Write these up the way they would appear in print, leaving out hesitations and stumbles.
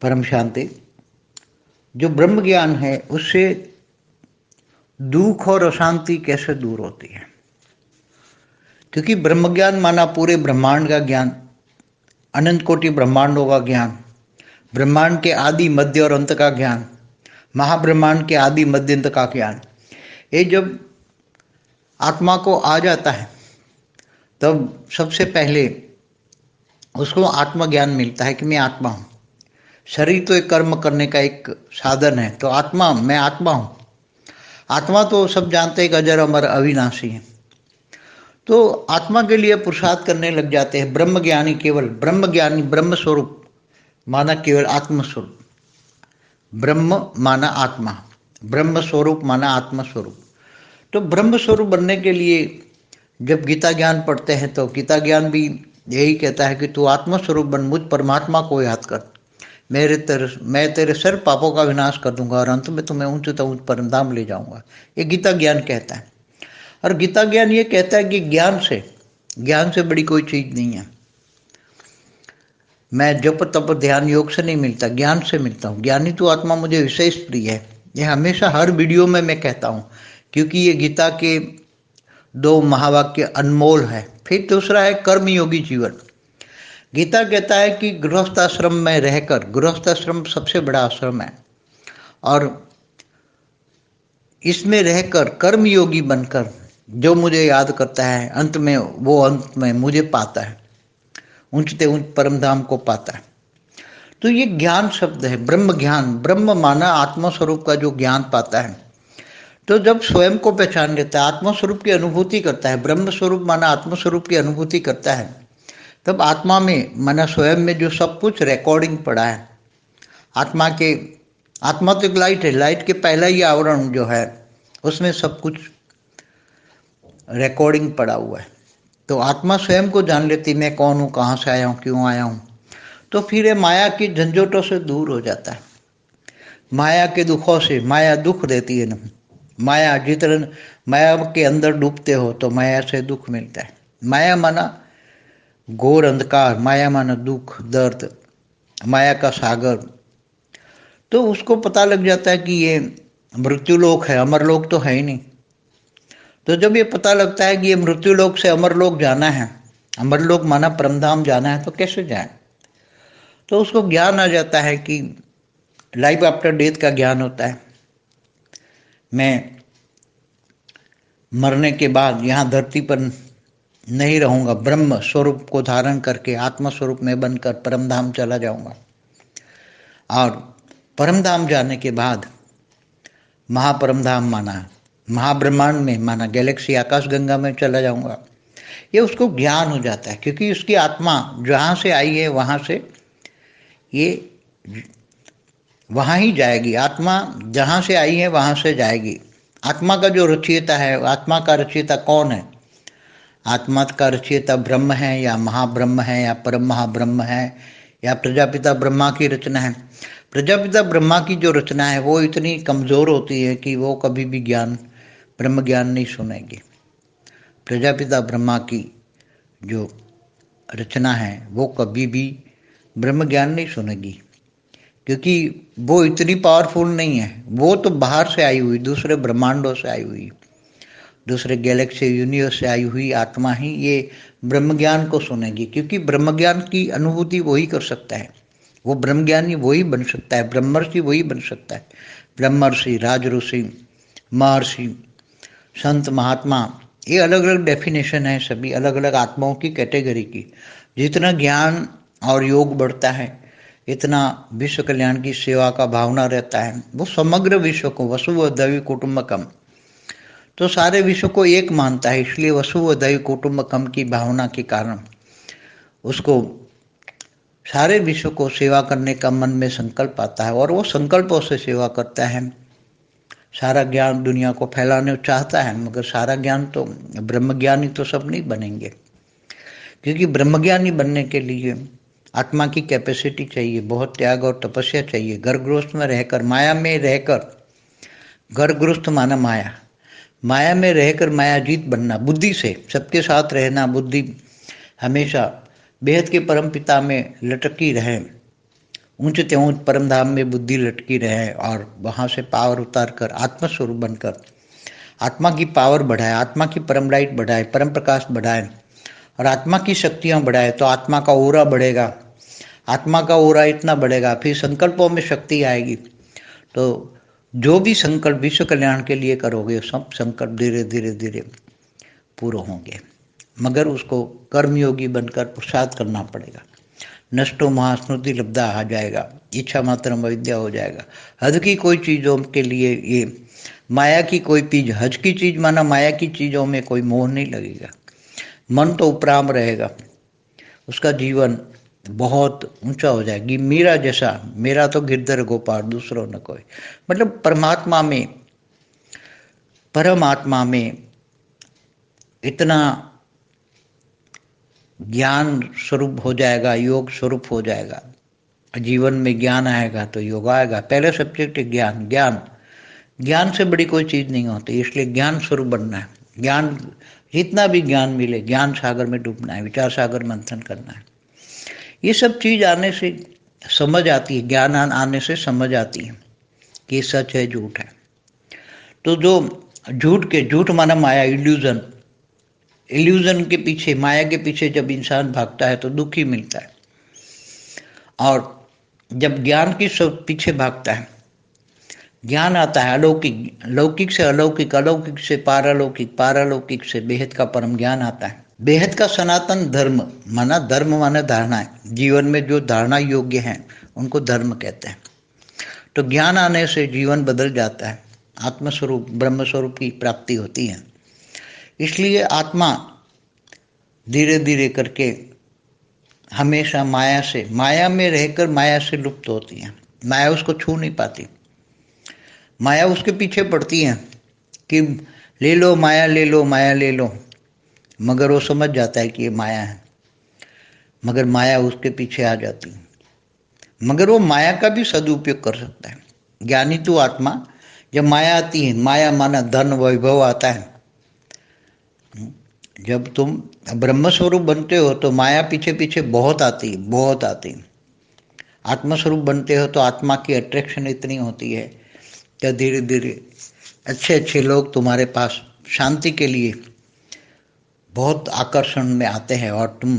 परम शांति। जो ब्रह्म ज्ञान है उससे दुख और अशांति कैसे दूर होती है? क्योंकि ब्रह्म ज्ञान माना पूरे ब्रह्मांड का ज्ञान, अनंत कोटि ब्रह्मांडों का ज्ञान, ब्रह्मांड के आदि मध्य और अंत का ज्ञान, महाब्रह्मांड के आदि मध्य अंत का ज्ञान। ये जब आत्मा को आ जाता है तब सबसे पहले उसको आत्मज्ञान मिलता है कि मैं आत्मा हूँ। शरीर तो एक कर्म करने का एक साधन है, तो आत्मा, मैं आत्मा हूँ। आत्मा तो सब जानते हैं कि अजर अमर अविनाशी है। तो आत्मा के लिए पुरुषार्थ करने लग जाते हैं। ब्रह्म ज्ञानी केवल ब्रह्म ज्ञानी, ब्रह्म स्वरूप माना केवल आत्म स्वरूप, ब्रह्म माना आत्मा, ब्रह्म स्वरूप माना आत्म स्वरूप। तो ब्रह्म स्वरूप बनने के लिए जब गीता ज्ञान पढ़ते हैं तो गीता ज्ञान भी यही कहता है कि तू आत्म स्वरूप बन, मुझ परमात्मा को याद कर, मैं तेरे सर पापों का विनाश कर दूंगा और अंत में तुम्हें ऊंच ऊंच परम धाम ले जाऊंगा। ये गीता ज्ञान कहता है। और गीता ज्ञान ये कहता है कि ज्ञान से बड़ी कोई चीज नहीं है। मैं जप तप ध्यान योग से नहीं मिलता, ज्ञान से मिलता हूँ। ज्ञानी तो आत्मा मुझे विशेष प्रिय है। ये हमेशा हर वीडियो में मैं कहता हूँ, क्योंकि ये गीता के दो महावाक्य अनमोल है। फिर दूसरा है कर्मयोगी जीवन। गीता कहता है कि गृहस्थ आश्रम में रहकर, गृहस्थ आश्रम सबसे बड़ा आश्रम है, और इसमें रहकर कर्मयोगी बनकर जो मुझे याद करता है अंत में मुझे पाता है, ऊंचते ऊंच परम धाम को पाता है। तो ये ज्ञान शब्द है, ब्रह्म ज्ञान। ब्रह्म माना आत्म स्वरूप का जो ज्ञान पाता है। तो जब स्वयं को पहचान लेता है, आत्म स्वरूप की अनुभूति करता है, ब्रह्म स्वरूप माना आत्म स्वरूप की अनुभूति करता है, तब आत्मा में माना स्वयं में जो सब कुछ रिकॉर्डिंग पड़ा है, आत्मा तो एक लाइट है, लाइट के पहला ही आवरण जो है उसमें सब कुछ रिकॉर्डिंग पड़ा हुआ है। तो आत्मा स्वयं को जान लेती, मैं कौन हूँ, कहाँ से आया हूँ, क्यों आया हूँ। तो फिर ये माया की झंझोटों से दूर हो जाता है, माया के दुखों से। माया दुख देती है ना, माया जितना माया के अंदर डूबते हो तो माया से दुख मिलता है। माया माना घोर अंधकार, माया माना दुख दर्द, माया का सागर। तो उसको पता लग जाता है कि ये मृत्युलोक है, अमरलोक तो है ही नहीं। तो जब ये पता लगता है कि ये मृत्युलोक से अमरलोक जाना है, अमरलोक माना परमधाम जाना है, तो कैसे जाए? तो उसको ज्ञान आ जाता है कि लाइफ आफ्टर डेथ का ज्ञान होता है। मैं मरने के बाद यहाँ धरती पर नहीं रहूँगा, ब्रह्म स्वरूप को धारण करके आत्मा स्वरूप में बनकर परमधाम चला जाऊँगा। और परमधाम जाने के बाद महापरमधाम माना महाब्रह्मांड में, माना गैलेक्सी आकाश गंगा में चला जाऊँगा। ये उसको ज्ञान हो जाता है, क्योंकि उसकी आत्मा जहाँ से आई है वहाँ से ये वहाँ ही जाएगी। आत्मा जहाँ से आई है वहाँ से जाएगी। आत्मा का जो रचयिता है, आत्मा का रचयिता कौन है? आत्मा का रचयिता ब्रह्म है, या महाब्रह्म है, या परम महाब्रह्म है, या प्रजापिता ब्रह्मा की रचना है। प्रजापिता ब्रह्मा की जो रचना है वो इतनी कमज़ोर होती है कि वो कभी भी ब्रह्म ज्ञान नहीं सुनेगी। प्रजापिता ब्रह्मा की जो रचना है वो कभी भी ब्रह्म ज्ञान नहीं सुनेगी, क्योंकि वो इतनी पावरफुल नहीं है। वो तो बाहर से आई हुई, दूसरे ब्रह्मांडों से आई हुई, दूसरे गैलेक्सी यूनिवर्स से आई हुई आत्मा ही ये ब्रह्म ज्ञान को सुनेगी, क्योंकि ब्रह्म ज्ञान की अनुभूति वही कर सकता है। वो ब्रह्म ज्ञानी वही बन सकता है, ब्रह्मर्षि वही बन सकता है। ब्रह्मर्षि, राजऋषि, महर्षि, संत, महात्मा, ये अलग अलग डेफिनेशन है, सभी अलग अलग आत्माओं की कैटेगरी की। जितना ज्ञान और योग बढ़ता है इतना विश्व कल्याण की सेवा का भावना रहता है। वो समग्र विश्व को वसुधैव कुटुंबकम, तो सारे विश्व को एक मानता है, इसलिए वसुधैव कुटुंबकम की भावना के कारण उसको सारे विश्व को सेवा करने का मन में संकल्प आता है, और वो संकल्पों से सेवा करता है। सारा ज्ञान दुनिया को फैलाने चाहता है, मगर सारा ज्ञान तो ब्रह्मज्ञानी तो सब नहीं बनेंगे, क्योंकि ब्रह्मज्ञानी बनने के लिए आत्मा की कैपेसिटी चाहिए, बहुत त्याग और तपस्या चाहिए। गर्भगृहस्थ में रहकर, माया में रहकर, गर्भगृहस्थ माना माया, माया में रहकर मायाजीत बनना, बुद्धि से सबके साथ रहना, बुद्धि हमेशा बेहद के परम पिता में लटकी रहे, ऊंच ते ऊंच परम धाम में बुद्धि लटकी रहे और वहाँ से पावर उतार कर आत्मस्वरूप बनकर आत्मा की पावर बढ़ाए, आत्मा की परम लाइट बढ़ाए, परम प्रकाश बढ़ाए और आत्मा की शक्तियाँ बढ़ाए, तो आत्मा का ओरा बढ़ेगा। आत्मा का ओरा इतना बढ़ेगा, फिर संकल्पों में शक्ति आएगी। तो जो भी संकल्प विश्व कल्याण के लिए करोगे, सब संकल्प धीरे धीरे धीरे पूरे होंगे, मगर उसको कर्मयोगी बनकर पुरुषार्थ करना पड़ेगा। नष्टो महास्मृति लब्धा आ जाएगा, इच्छा मात्र अविद्या हो जाएगा। हद की कोई चीज़ों के लिए ये माया की कोई चीज, हज की चीज माना माया की चीज़ों में कोई मोह नहीं लगेगा। मन तो उपराम रहेगा, उसका जीवन बहुत ऊंचा हो जाएगी। मीरा जैसा, मेरा तो गिरधर गोपाल दूसरों न कोई, मतलब परमात्मा में इतना ज्ञान स्वरूप हो जाएगा, योग स्वरूप हो जाएगा। जीवन में ज्ञान आएगा तो योग आएगा। पहले सब्जेक्ट ज्ञान, ज्ञान से बड़ी कोई चीज़ नहीं होती, इसलिए ज्ञान स्वरूप बनना है। ज्ञान, जितना भी ज्ञान मिले, ज्ञान सागर में डूबना है, विचार सागर मंथन करना है। ये सब चीज़ आने से समझ आती है, ज्ञान आने से समझ आती है कि सच है झूठ है। तो जो झूठ माना माया, इल्यूजन के पीछे, माया के पीछे जब इंसान भागता है तो दुखी मिलता है, और जब ज्ञान की सब पीछे भागता है, ज्ञान आता है अलौकिक, लौकिक से अलौकिक, अलौकिक से पारलौकिक, पारलौकिक से बेहद का परम ज्ञान आता है। बेहद का सनातन धर्म माना धारणा है, जीवन में जो धारणा योग्य है उनको धर्म कहते हैं। तो ज्ञान आने से जीवन बदल जाता है, आत्मस्वरूप ब्रह्म स्वरूप की प्राप्ति होती है। इसलिए आत्मा धीरे धीरे करके हमेशा माया में रहकर माया से लुप्त होती है। माया उसको छू नहीं पाती, माया उसके पीछे पड़ती है कि ले लो माया, ले लो माया, ले लो, मगर वो समझ जाता है कि ये माया है, मगर माया उसके पीछे आ जाती है। मगर वो माया का भी सदुपयोग कर सकता है। ज्ञानी तो आत्मा, जब माया आती है, माया माना धन वैभव आता है, जब तुम ब्रह्म स्वरूप बनते हो तो माया पीछे पीछे बहुत आती है। आत्मस्वरूप बनते हो तो आत्मा की अट्रैक्शन इतनी होती है कि धीरे धीरे अच्छे अच्छे लोग तुम्हारे पास शांति के लिए बहुत आकर्षण में आते हैं, और तुम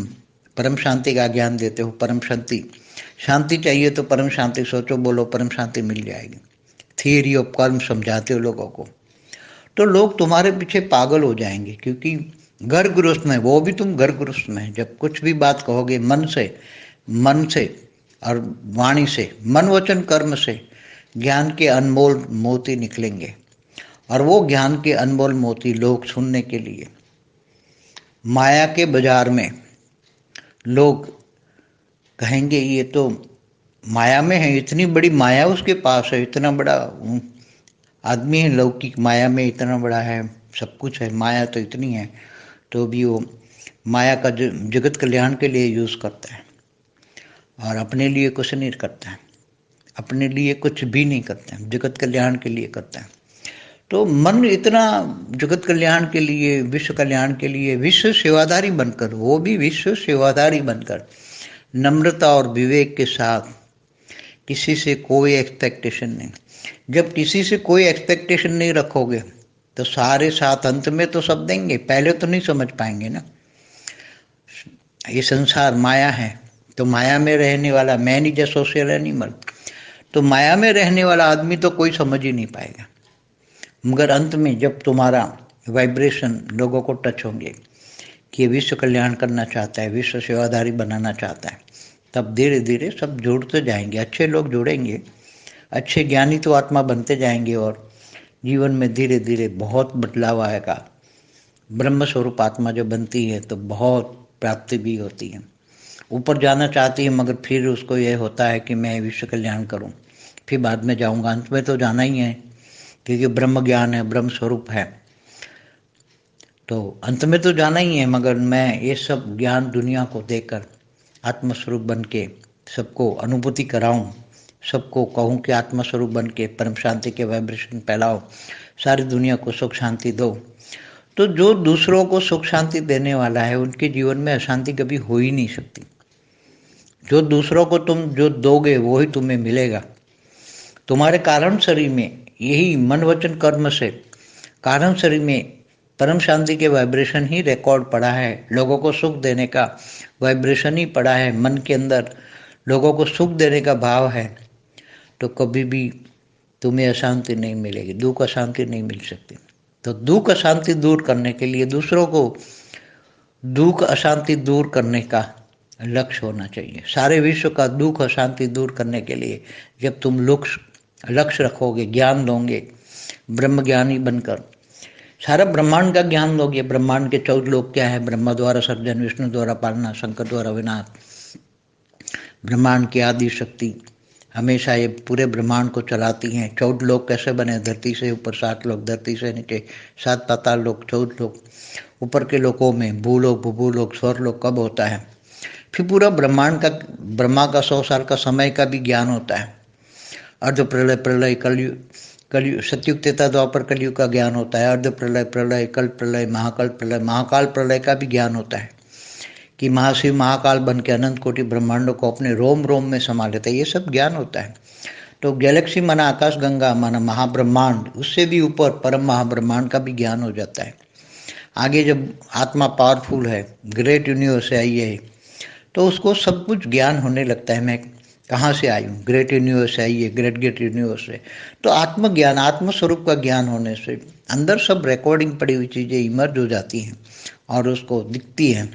परम शांति का ज्ञान देते हो। परम शांति चाहिए तो परम शांति सोचो, बोलो, परम शांति मिल जाएगी। थियरी ऑफ कर्म समझाते हो लोगों को, तो लोग तुम्हारे पीछे पागल हो जाएंगे, क्योंकि घर गृहस्थ में, वो भी तुम घर गृहस्थ में जब कुछ भी बात कहोगे मन से और वाणी से, मन वचन कर्म से ज्ञान के अनमोल मोती निकलेंगे, और वो ज्ञान के अनमोल मोती लोग सुनने के लिए माया के बाजार में लोग कहेंगे ये तो माया में है, इतनी बड़ी माया उसके पास है, इतना बड़ा आदमी है, लौकिक माया में इतना बड़ा है, सब कुछ है, माया तो इतनी है, तो भी वो माया का जगत कल्याण के लिए यूज़ करता है और अपने लिए कुछ नहीं करता है, अपने लिए कुछ भी नहीं करता है, जगत कल्याण के लिए करता है। तो मन इतना जगत कल्याण के लिए, विश्व कल्याण के लिए विश्व सेवाधारी बनकर, वो भी विश्व सेवाधारी बनकर नम्रता और विवेक के साथ, किसी से कोई एक्सपेक्टेशन नहीं। जब किसी से कोई एक्सपेक्टेशन नहीं रखोगे तो सारे साथ अंत में तो सब देंगे, पहले तो नहीं समझ पाएंगे ना। ये संसार माया है, तो माया में रहने वाला, man is a social animal, तो माया में रहने वाला आदमी तो कोई समझ ही नहीं पाएगा। मगर अंत में जब तुम्हारा वाइब्रेशन लोगों को टच होंगे कि विश्व कल्याण करना चाहता है, विश्व सेवाधारी बनाना चाहता है, तब धीरे धीरे सब जुड़ते जाएंगे, अच्छे लोग जुड़ेंगे, अच्छे ज्ञानी तो आत्मा बनते जाएंगे, और जीवन में धीरे धीरे बहुत बदलाव आएगा। ब्रह्म स्वरूप आत्मा जो बनती है तो बहुत प्राप्ति भी होती है, ऊपर जाना चाहती है, मगर फिर उसको यह होता है कि मैं विश्व कल्याण करूं, फिर बाद में जाऊंगा, अंत में तो जाना ही है, क्योंकि ब्रह्म ज्ञान है, ब्रह्म स्वरूप है, तो अंत में तो जाना ही है। मगर मैं ये सब ज्ञान दुनिया को देकर आत्मस्वरूप बन के सबको अनुभूति कराऊं, सबको कहूं कि आत्मस्वरूप बन के परम शांति के वाइब्रेशन फैलाओ, सारी दुनिया को सुख शांति दो। तो जो दूसरों को सुख शांति देने वाला है, उनके जीवन में अशांति कभी हो ही नहीं सकती। जो दूसरों को तुम जो दोगे वही तुम्हें मिलेगा। तुम्हारे कारण शरीर में यही मन वचन कर्म से कारण शरीर में परम शांति के वाइब्रेशन ही रिकॉर्ड पड़ा है। लोगों को सुख देने का वाइब्रेशन ही पड़ा है। मन के अंदर लोगों को सुख देने का भाव है तो कभी भी तुम्हें अशांति नहीं मिलेगी, दुख अशांति नहीं मिल सकती। तो दुख अशांति दूर करने के लिए दूसरों को दुख अशांति दूर करने का लक्ष्य होना चाहिए। सारे विश्व का दुख अशांति दूर करने के लिए जब तुम लक्ष्य रखोगे, ज्ञान दोगे, ब्रह्म ज्ञानी बनकर सारा ब्रह्मांड का ज्ञान दोगे। ब्रह्मांड के 14 लोक क्या है? ब्रह्मा द्वारा सर्जन, विष्णु द्वारा पालना, शंकर द्वारा विनाश। ब्रह्मांड की आदि शक्ति हमेशा ये पूरे ब्रह्मांड को चलाती हैं। 14 लोक कैसे बने? धरती से ऊपर 7 लोक, धरती से नीचे 7 पाताल लोक, 14 लोक। ऊपर के लोकों में भूलोक, भूभूलोक, स्वर्लोक कब होता है? फिर पूरा ब्रह्मांड का, ब्रह्मा का 100 साल का समय का भी ज्ञान होता है। अर्ध प्रलय, प्रलय, कलयुग, सतयुग, त्रेता, द्वापर, कलयुग का ज्ञान होता है। अर्ध प्रलय, प्रलय, कल्प प्रलय, महाकल प्रलय, महाकाल प्रलय का भी ज्ञान होता है कि महाशिव महाकाल बन के अनंत कोटि ब्रह्मांडों को अपने रोम रोम में समा लेता है। ये सब ज्ञान होता है। तो गैलेक्सी माना आकाश गंगा माना महाब्रह्मांड, उससे भी ऊपर परम महाब्रह्मांड का भी ज्ञान हो जाता है। आगे जब आत्मा पावरफुल है, ग्रेट यूनिवर्स से आई है, तो उसको सब कुछ ज्ञान होने लगता है। मैं कहाँ से आई हूँ? ग्रेट यूनिवर्स से आई है, ग्रेट यूनिवर्स से। तो आत्मज्ञान, आत्मस्वरूप का ज्ञान होने से अंदर सब रिकॉर्डिंग पड़ी हुई चीज़ें इमर्ज हो जाती हैं और उसको दिखती हैं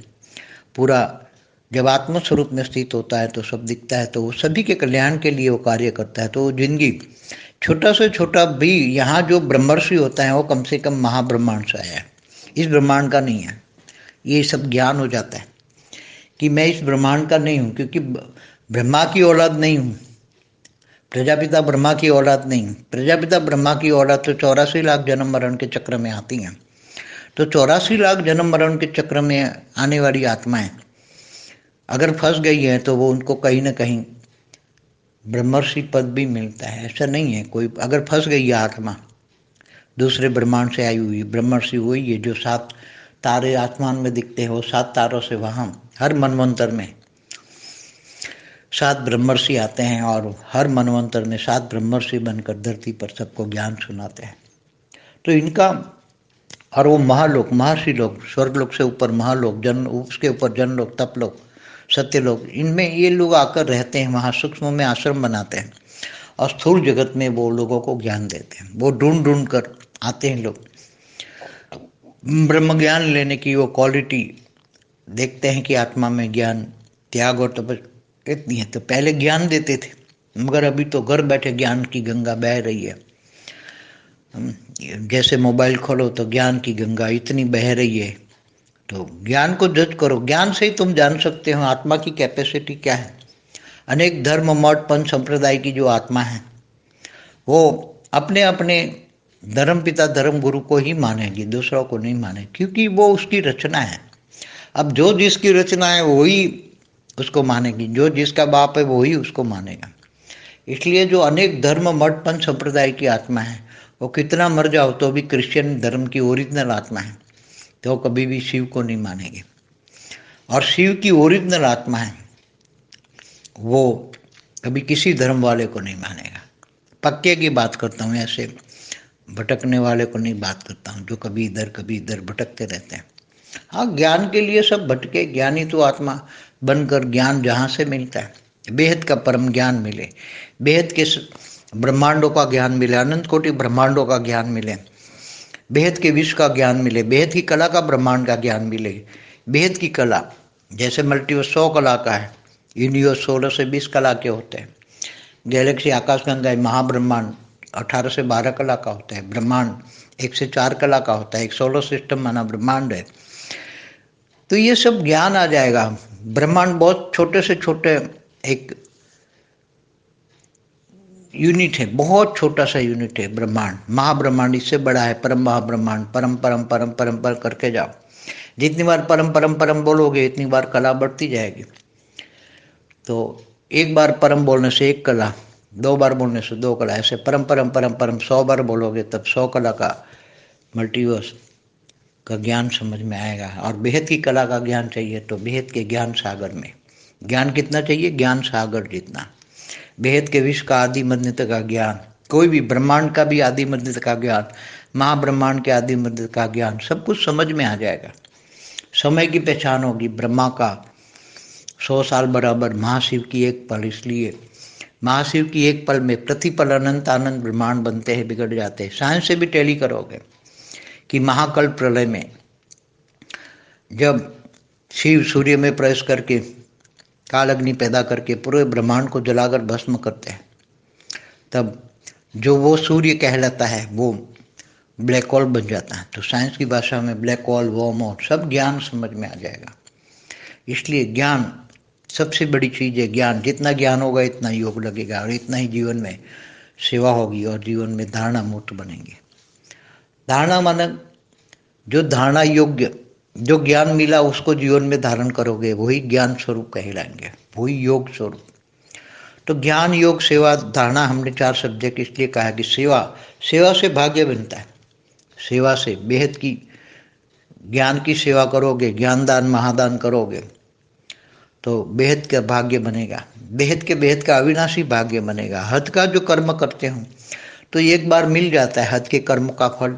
पूरा। जब आत्मस्वरूप में स्थित होता है तो सब दिखता है, तो वो सभी के कल्याण के लिए वो कार्य करता है। तो जिंदगी छोटा से छोटा भी, यहाँ जो ब्रह्मर्षि होता है वो कम से कम महाब्रह्मांड से आया है, इस ब्रह्मांड का नहीं है। ये सब ज्ञान हो जाता है कि मैं इस ब्रह्मांड का नहीं हूँ, क्योंकि ब्रह्मा की औलाद नहीं हूँ, प्रजापिता ब्रह्मा की औलाद नहीं हूँ। प्रजापिता ब्रह्मा की औलाद तो 84 लाख जन्म मरण के चक्र में आती हैं। तो 84 लाख जन्म मरण के चक्र में आने वाली आत्माएं अगर फंस गई है तो वो उनको कहीं ना कहीं ब्रह्मर्षि पद भी मिलता है। ऐसा नहीं है कोई, अगर फंस गई है आत्मा दूसरे ब्रह्मांड से आई हुई, ब्रह्मर्षि वही है जो 7 तारे आसमान में दिखते हैं। वो 7 तारों से वहाँ हर मनवंतर में 7 ब्रह्मर्षि आते हैं और हर मनवंतर में 7 ब्रह्मर्षि बनकर धरती पर सबको ज्ञान सुनाते हैं। तो इनका, और वो महालोक, महर्षि लोग, स्वर्गलोक से ऊपर महालोक, जन, उसके ऊपर जनलोक, तपलोक, सत्यलोक, इनमें ये लोग आकर रहते हैं। वहाँ सूक्ष्म में आश्रम बनाते हैं और स्थूल जगत में वो लोगों को ज्ञान देते हैं। वो ढूंढ ढूंढ कर आते हैं लोग, ब्रह्म ज्ञान लेने की वो क्वालिटी देखते हैं कि आत्मा में ज्ञान, त्याग और तपस्या इतनी है। तो पहले ज्ञान देते थे, मगर अभी तो घर बैठे ज्ञान की गंगा बह रही है। जैसे मोबाइल खोलो तो ज्ञान की गंगा इतनी बह रही है। तो ज्ञान को जज करो, ज्ञान से ही तुम जान सकते हो आत्मा की कैपेसिटी क्या है। अनेक धर्म, मठ, पंथ संप्रदाय की जो आत्मा है वो अपने अपने धर्म पिता, धर्म गुरु को ही मानेगी, दूसरों को नहीं माने, क्योंकि वो उसकी रचना है। अब जो जिसकी रचना है वही उसको मानेगी, जो जिसका बाप है वही उसको मानेगा। इसलिए जो अनेक धर्म, मठ, पंथ संप्रदाय की आत्मा है वो कितना मर जाओ तो भी क्रिश्चियन धर्म की ओरिजिनल आत्मा है, तो कभी भी शिव को नहीं मानेगी। और शिव की ओरिजिनल आत्मा है वो कभी किसी धर्म वाले को नहीं मानेगा। पक्के की बात करता हूँ, ऐसे भटकने वाले को नहीं बात करता हूँ जो कभी इधर भटकते रहते हैं। हाँ, ज्ञान के लिए सब भटके, ज्ञानी तो आत्मा बनकर ज्ञान जहाँ से मिलता है, बेहद का परम ज्ञान मिले, बेहद के ब्रह्मांडों का ज्ञान मिले, अनंत कोटि ब्रह्मांडों का ज्ञान मिले, बेहद के विश्व का ज्ञान मिले, बेहद की कला का ब्रह्मांड का ज्ञान मिले। बेहद की कला जैसे मल्टीवर्स 100 कला का है, यूनिवर्स 16 से 20 कला के होते हैं। गैलेक्सी, आकाशगंगा, महाब्रह्मांड 18 से 12 कला का होता है। ब्रह्मांड 1 से 4 कला का होता है। एक सोलर सिस्टम माना ब्रह्मांड है। तो ये सब ज्ञान आ जाएगा। ब्रह्मांड बहुत छोटे से छोटे एक यूनिट है, बहुत छोटा सा यूनिट है ब्रह्मांड। महाब्रह्मांड इससे बड़ा है, परम महाब्रह्मांड। परम परम परम परम पर करके जाओ, जितनी बार परम परम परम बोलोगे इतनी बार कला बढ़ती जाएगी। तो एक बार परम बोलने से 1 कला, 2 बार बोलने से 2 कला, ऐसे परम परम परम परम 100 बार बोलोगे तब 100 कला का मल्टीवर्स का ज्ञान समझ में आएगा। और बेहद की कला का ज्ञान चाहिए तो बेहद के ज्ञान सागर में ज्ञान कितना चाहिए? ज्ञान सागर जितना। बेहद के विश्व का आदि मध्य का ज्ञान, कोई भी ब्रह्मांड का भी आदि मध्य का ज्ञान, महाब्रह्मांड के आदि मध्य का ज्ञान, सब कुछ समझ में आ जाएगा। समय की पहचान होगी। ब्रह्मा का 100 साल बराबर महाशिव की एक पल, इसलिए महाशिव की एक पल में प्रतिपल अनंत आनंद ब्रह्मांड बनते हैं, बिगड़ जाते हैं। साइंस से भी टैली करोगे कि महाकल्प प्रलय में जब शिव सूर्य में प्रवेश करके काल अग्नि पैदा करके पूरे ब्रह्मांड को जलाकर भस्म करते हैं, तब जो वो सूर्य कहलाता है वो ब्लैक होल बन जाता है। तो साइंस की भाषा में ब्लैक होल, वर्म होल, सब ज्ञान समझ में आ जाएगा। इसलिए ज्ञान सबसे बड़ी चीज़ है। ज्ञान, जितना ज्ञान होगा इतना योग लगेगा और इतना ही जीवन में सेवा होगी और जीवन में धारणा मुक्त बनेंगे। धारणा माने जो धारणा योग्य, जो ज्ञान मिला उसको जीवन में धारण करोगे, वही ज्ञान स्वरूप कहलाएंगे, वही योग स्वरूप। तो ज्ञान, योग, सेवा, धारणा, हमने 4 सब्जेक्ट इसलिए कहा कि सेवा से भाग्य बनता है। सेवा से बेहद की ज्ञान की सेवा करोगे, ज्ञानदान महादान करोगे तो बेहद का भाग्य बनेगा। बेहद का अविनाशी भाग्य बनेगा। हद का जो कर्म करते हो तो एक बार मिल जाता है, हद के कर्म का फल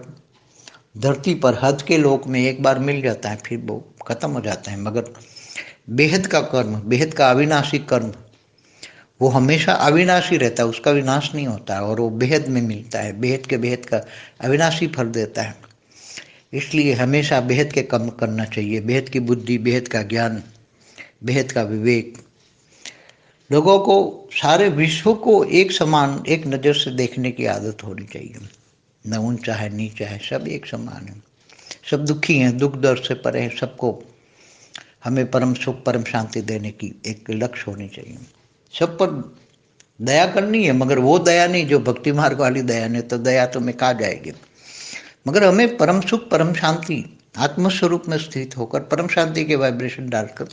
धरती पर, हद के लोक में एक बार मिल जाता है, फिर वो खत्म हो जाता है। मगर बेहद का कर्म, बेहद का अविनाशी कर्म, वो हमेशा अविनाशी रहता है, उसका विनाश नहीं होता है और वो बेहद में मिलता है, बेहद का अविनाशी फल देता है। इसलिए हमेशा बेहद के कर्म करना चाहिए। बेहद की बुद्धि, बेहद का ज्ञान, बेहद का विवेक। लोगों को, सारे विश्व को एक समान, एक नज़र से देखने की आदत होनी चाहिए। न ऊंचा है नीचा है, सब एक समान है, सब दुखी हैं, दुख दर्द से परे हैं। सबको हमें परम सुख, परम शांति देने की एक लक्ष्य होनी चाहिए। सब पर दया करनी है, मगर वो दया नहीं जो भक्ति मार्ग वाली दया नहीं, तो दया तो में कहा जाएगी। मगर हमें परम सुख, परम शांति, आत्मस्वरूप में स्थित होकर परम शांति के वाइब्रेशन डालकर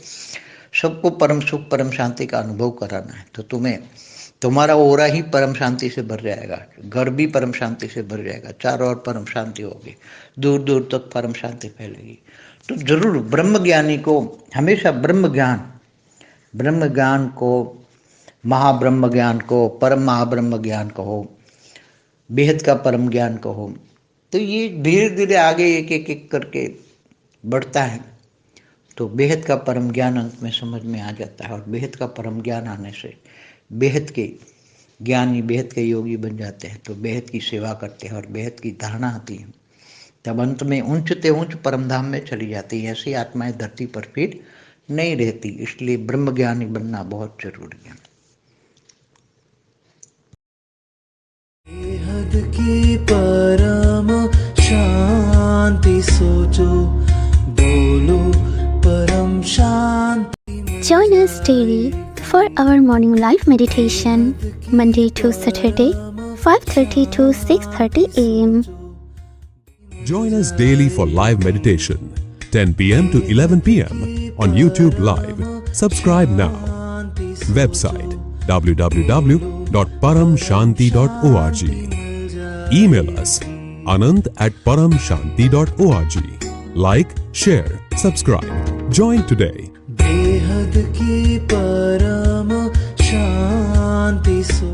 सबको परम सुख, परम शांति का अनुभव कराना है। तो तुम्हारा ओरा ही परम शांति से भर जाएगा, घर भी परम शांति से भर जाएगा, चारों ओर परम शांति होगी, दूर दूर तक परम शांति फैलेगी। तो जरूर ब्रह्म ज्ञानी को हमेशा ब्रह्म ज्ञान को, महाब्रह्म ज्ञान को, परम महाब्रह्म ज्ञान कहो, बेहद का परम ज्ञान कहो, तो ये धीरे धीरे आगे एक करके बढ़ता है। तो बेहद का परम ज्ञान अंत में समझ में आ जाता है और बेहद का परम ज्ञान आने से बेहद के ज्ञानी, बेहद के योगी बन जाते हैं। तो बेहद की सेवा करते हैं और बेहद की धारणा आती है, तब अंत में ऊंचते ऊंच परमधाम में चली जाती है। ऐसी आत्माएं धरती पर फिर नहीं रहती। इसलिए ब्रह्म ज्ञानी बनना बहुत जरूरी है। बेहद की परम शांति सोचो, बोलो परम शांति। Join us daily for our morning live meditation, Monday to Saturday, 5:30 to 6:30 a.m. Join us daily for live meditation, 10 p.m. to 11 p.m. on YouTube Live. Subscribe now. Website www.paramshanti.org. Email us anant@paramshanti.org. Like, share, subscribe. Join today. बेहद की परम शांति सो